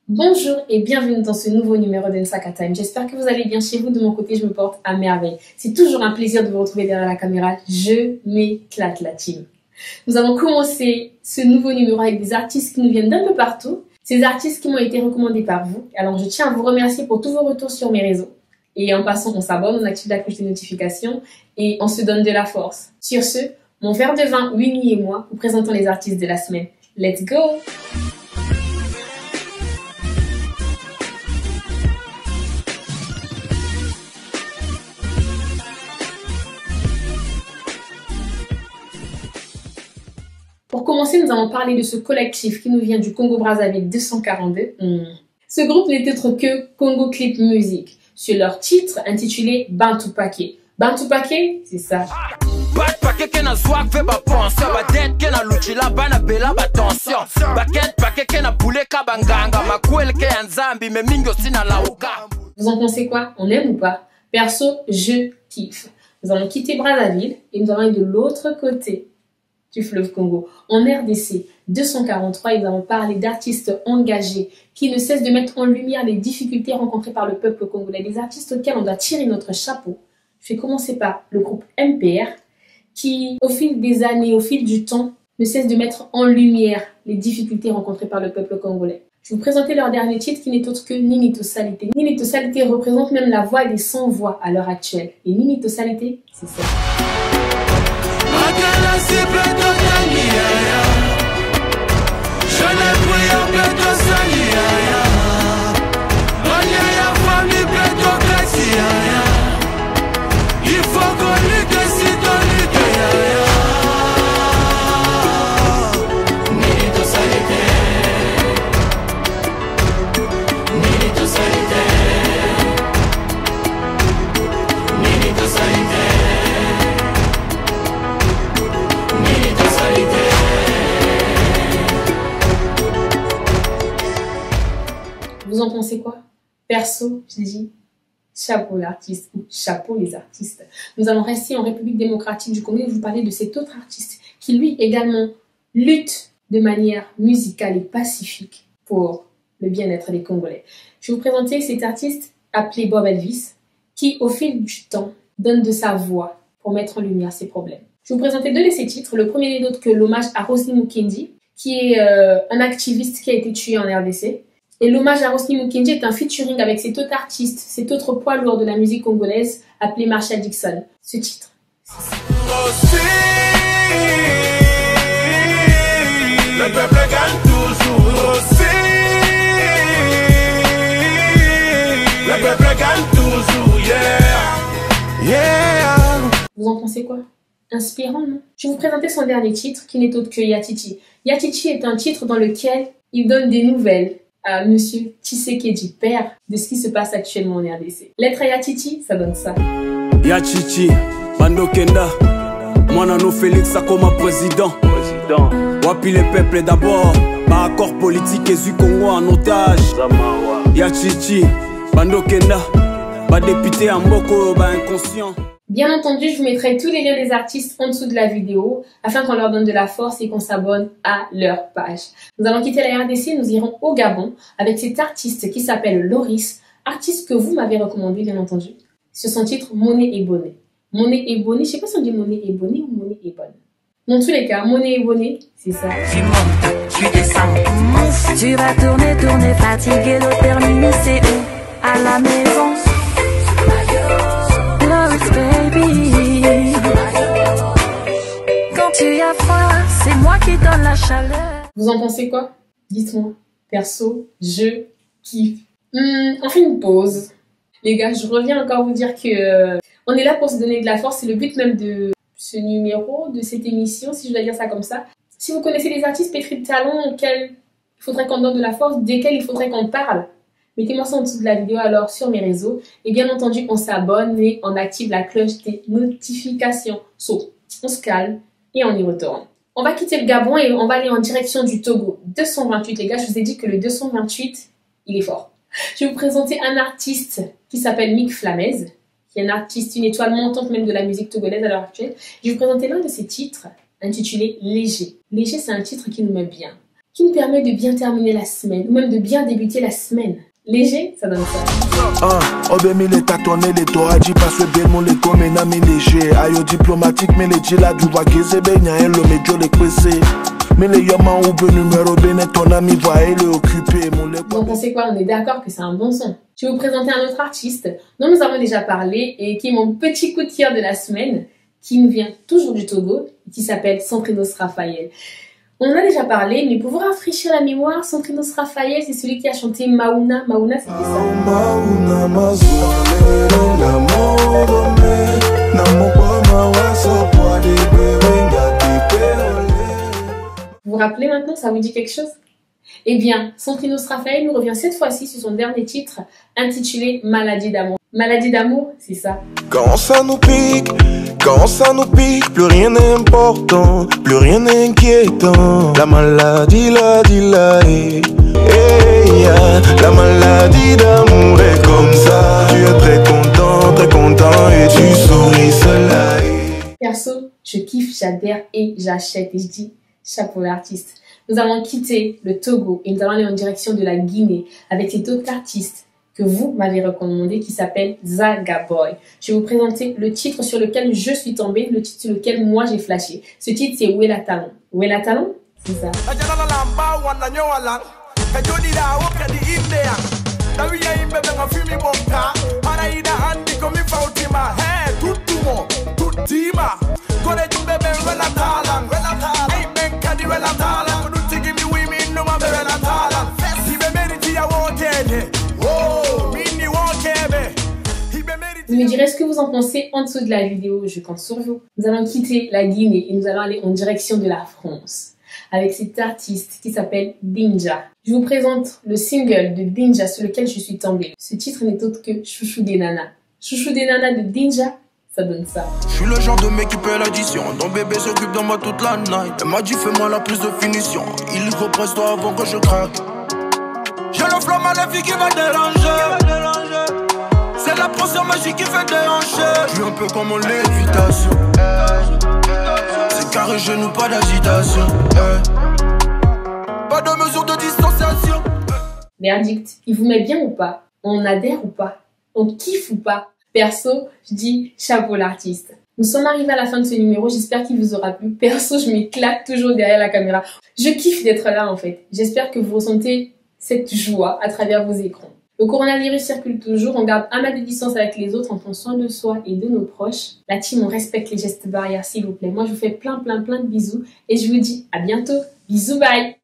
Bonjour et bienvenue dans ce nouveau numéro d'Ensaka Time. J'espère que vous allez bien chez vous. De mon côté, je me porte à merveille. C'est toujours un plaisir de vous retrouver derrière la caméra. Je m'éclate la team. Nous allons commencer ce nouveau numéro avec des artistes qui nous viennent d'un peu partout. Ces artistes qui m'ont été recommandés par vous. Alors, je tiens à vous remercier pour tous vos retours sur mes réseaux. Et en passant, on s'abonne, on active la cloche des notifications et on se donne de la force. Sur ce, mon verre de vin, Winnie et moi, vous présentons les artistes de la semaine. Let's go! Pour commencer, nous allons parler de ce collectif qui nous vient du Congo-Brazzaville 242. Ce groupe n'est autre que Congo Clip Music, sur leur titre intitulé Bantu Paquet. Bantu Paquet, c'est ça. Vous en pensez quoi? On aime ou pas? Perso, je kiffe. Nous allons quitter Brazzaville et nous allons aller de l'autre côté du fleuve Congo. En RDC 243, nous allons parler d'artistes engagés qui ne cessent de mettre en lumière les difficultés rencontrées par le peuple congolais. Des artistes auxquels on doit tirer notre chapeau. Je vais commencer par le groupe MPR qui, au fil des années, au fil du temps, ne cesse de mettre en lumière les difficultés rencontrées par le peuple congolais. Je vais vous présenter leur dernier titre qui n'est autre que Ninito Salité. Ninito Salité représente même la voix des sans-voix à l'heure actuelle. Et Ninito Salité, c'est ça. Vous en pensez quoi? Perso, je dis chapeau l'artiste ou chapeau les artistes. Nous allons rester en République démocratique du Congo et vous parler de cet autre artiste qui lui également lutte de manière musicale et pacifique pour le bien-être des Congolais. Je vais vous présenter cet artiste appelé Bob Elvis qui au fil du temps donne de sa voix pour mettre en lumière ses problèmes. Je vais vous présenter deux de ses titres. Le premier n'est autre que l'hommage à Rosny Mukendi qui est un activiste qui a été tué en RDC. Et l'hommage à Rosny Mukendi est un featuring avec cet autre artiste, cet autre poids lourd de la musique congolaise appelé Marshall Dixon. Ce titre, c'est ça. Le peuple gagne toujours aussi. Le peuple gagne toujours, yeah. Yeah. Vous en pensez quoi? Inspirant, non? Je vais vous présenter son dernier titre qui n'est autre que Yatiti. Yatiti est un titre dans lequel il donne des nouvelles à Monsieur Tshisekedi, père de ce qui se passe actuellement en RDC. Lettre à Yatiti, ça donne ça. Yatiti, Bando Kenda, Mwanano Félix Akoma président. Wapi les peuples d'abord, par accord politique et du Congo en otage. Yatiti, Bando Kenda, ba député en Mboko, ba inconscient. Bien entendu, je vous mettrai tous les liens des artistes en dessous de la vidéo afin qu'on leur donne de la force et qu'on s'abonne à leur page. Nous allons quitter la RDC, nous irons au Gabon avec cet artiste qui s'appelle Loris, artiste que vous m'avez recommandé bien entendu, sur son titre Monnaie et Bonnet. Monnaie et Bonnet, je sais pas si on dit Monnaie et Bonnet ou Monnaie et Bonne. Dans tous les cas, Monnaie et Bonnet, c'est ça. Tu montes, tu descends, tu vas tourner, tourner, fatigué, l'eau terminée, c'est où? À la maison. Quand tu as froid, c'est moi qui donne la chaleur. Vous en pensez quoi? Dites-moi. Perso, je kiffe. On fait une pause. Les gars, je reviens encore vous dire que on est là pour se donner de la force. C'est le but même de ce numéro, de cette émission, si je dois dire ça comme ça. Si vous connaissez des artistes pétris de talent auxquels il faudrait qu'on donne de la force, desquels il faudrait qu'on parle, mettez-moi ça en dessous de la vidéo alors sur mes réseaux. Et bien entendu, on s'abonne et on active la cloche des notifications. On se calme et on y retourne. On va quitter le Gabon et on va aller en direction du Togo. 228, les gars, je vous ai dit que le 228, il est fort. Je vais vous présenter un artiste qui s'appelle Mick Flamez, qui est un artiste, une étoile montante même de la musique togolaise à l'heure actuelle. Je vais vous présenter l'un de ses titres intitulé Léger. Léger, c'est un titre qui nous met bien. qui nous permet de bien terminer la semaine, ou même de bien débuter la semaine. Léger, ça donne ça. Obémi les tâtonner les toraji parce que bien mon les comme nami léger. Ayo diplomatique mais les djila du vaguese benya et le médio les pressé. Mais les yaman ou be numéro bénet ton ami va et le occuper. Vous en pensez quoi? On est d'accord que c'est un bon son. Je vais vous présenter un autre artiste dont nous avons déjà parlé et qui est mon petit coup de cœur de la semaine, qui nous vient toujours du Togo, qui s'appelle Centrinos Raphaël. On en a déjà parlé, mais pour vous rafraîchir la mémoire, Centrinos Raphaël, c'est celui qui a chanté Mauna. Mauna, c'était ça. Vous vous rappelez maintenant, ça vous dit quelque chose? Eh bien, Centrinos Raphaël nous revient cette fois-ci sur son dernier titre, intitulé Maladie d'amour. Maladie d'amour, c'est ça. Quand ça nous pique, plus rien n'est important, plus rien n'est inquiétant. La maladie, la maladie d'amour est comme ça. Tu es très content et tu souris cela. Perso, je kiffe, j'adhère et j'achète. Et je dis chapeau l'artiste. Nous allons quitter le Togo et nous allons aller en direction de la Guinée avec cet autre artiste que vous m'avez recommandé qui s'appelle Zaga Boy. Je vais vous présenter le titre sur lequel je suis tombée, le titre sur lequel moi j'ai flashé. Ce titre c'est Où est la talent? Où est la talent? C'est ça. Vous me direz ce que vous en pensez en dessous de la vidéo, je compte sur vous. Nous allons quitter la Guinée et nous allons aller en direction de la France avec cet artiste qui s'appelle Dinja. Je vous présente le single de Dinja sur lequel je suis tombée. Ce titre n'est autre que Chouchou des nanas. Chouchou des nanas de Dinja, ça donne ça. Je suis le genre de mec qui paie l'addition. Ton bébé s'occupe de moi toute la night. Elle m'a dit fais-moi la plus de finition. Il represse-toi avant que je craque. J'ai le flow maléfique qui va déranger. C'est la potion magique qui fait déhancher. Je suis un peu comme en lévitation. C'est carré genou, pas d'agitation. Pas de mesure de distanciation. Verdict, il vous met bien ou pas? On adhère ou pas? On kiffe ou pas? Perso, je dis chapeau l'artiste. Nous sommes arrivés à la fin de ce numéro, j'espère qu'il vous aura plu. Perso, je m'éclate toujours derrière la caméra. Je kiffe d'être là en fait. J'espère que vous ressentez cette joie à travers vos écrans. Le coronavirus circule toujours, on garde un mètre de distance avec les autres, on prend soin de soi et de nos proches. La team, on respecte les gestes barrières s'il vous plaît. Moi, je vous fais plein de bisous et je vous dis à bientôt. Bisous, bye!